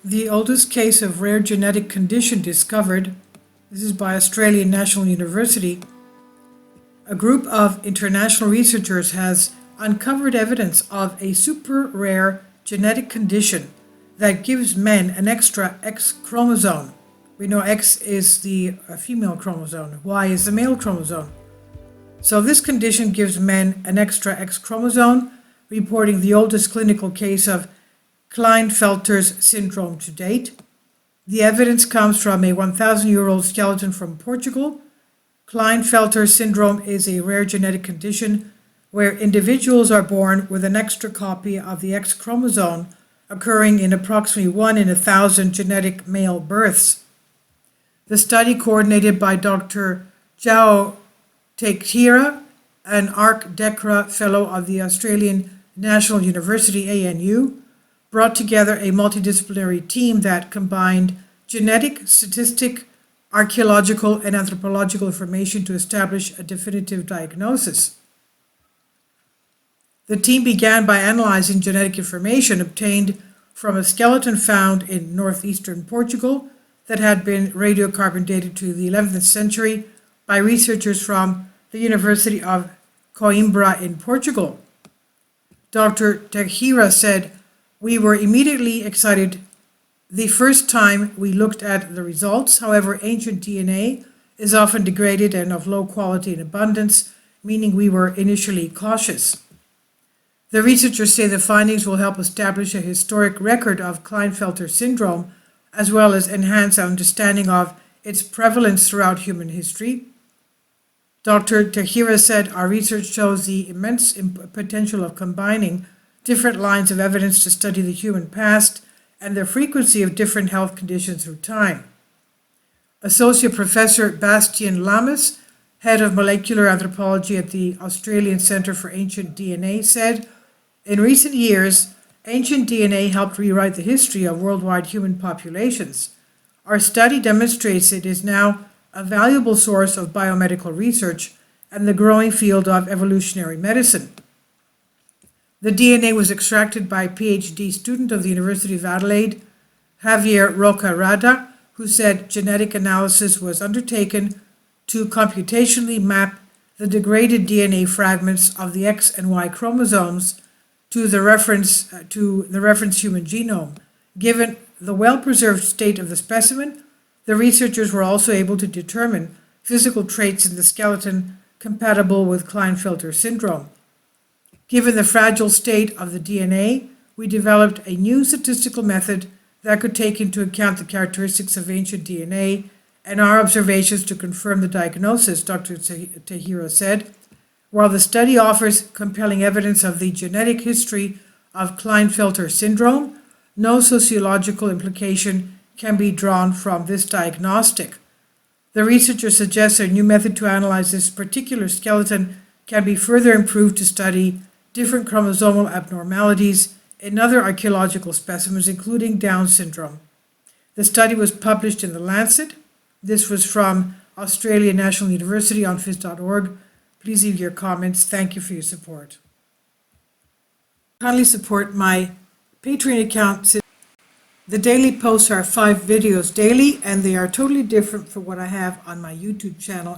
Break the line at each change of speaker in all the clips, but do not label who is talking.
The oldest case of rare genetic condition discovered, this is by Australian National University. A group of international researchers has uncovered evidence of a super rare genetic condition that gives men an extra X chromosome. We know X is the female chromosome, Y is the male chromosome. So this condition gives men an extra X chromosome, reporting the oldest clinical case of Klinefelter's syndrome to date. The evidence comes from a 1,000-year-old skeleton from Portugal. Klinefelter's syndrome is a rare genetic condition where individuals are born with an extra copy of the X chromosome occurring in approximately 1 in 1,000 genetic male births. The study, coordinated by Dr. João Teixeira, an ARC-DECRA Fellow of the Australian National University, ANU, brought together a multidisciplinary team that combined genetic, statistic, archaeological, and anthropological information to establish a definitive diagnosis. The team began by analyzing genetic information obtained from a skeleton found in northeastern Portugal that had been radiocarbon dated to the 11th century by researchers from the University of Coimbra in Portugal. Dr. Teixeira said, "We were immediately excited the first time we looked at the results. However, ancient DNA is often degraded and of low quality and abundance, meaning we were initially cautious." The researchers say the findings will help establish a historic record of Klinefelter syndrome, as well as enhance our understanding of its prevalence throughout human history. Dr. Teixeira said, "Our research shows the immense potential of combining different lines of evidence to study the human past and the frequency of different health conditions through time." Associate Professor Bastien Lamas, head of molecular anthropology at the Australian Centre for Ancient DNA, said, "In recent years, ancient DNA helped rewrite the history of worldwide human populations. Our study demonstrates it is now a valuable source of biomedical research and the growing field of evolutionary medicine." The DNA was extracted by a PhD student of the University of Adelaide, Javier Roca Rada, who said genetic analysis was undertaken to computationally map the degraded DNA fragments of the X and Y chromosomes to the reference human genome. Given the well-preserved state of the specimen, the researchers were also able to determine physical traits in the skeleton compatible with Klinefelter syndrome. Given the fragile state of the DNA, we developed a new statistical method that could take into account the characteristics of ancient DNA and our observations to confirm the diagnosis, Dr. Teixeira said. While the study offers compelling evidence of the genetic history of Klinefelter syndrome, no sociological implication can be drawn from this diagnostic. The researchers suggest a new method to analyze this particular skeleton can be further improved to study different chromosomal abnormalities in other archaeological specimens, including Down syndrome. The study was published in the Lancet. This was from Australian National University on phys.org. Please leave your comments. Thank you for your support. Kindly support my Patreon account. The daily posts are 5 videos daily, and they are totally different from what I have on my YouTube channel.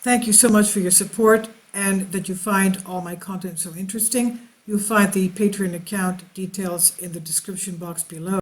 Thank you so much for your support and that you find all my content so interesting. You'll find the Patreon account details in the description box below.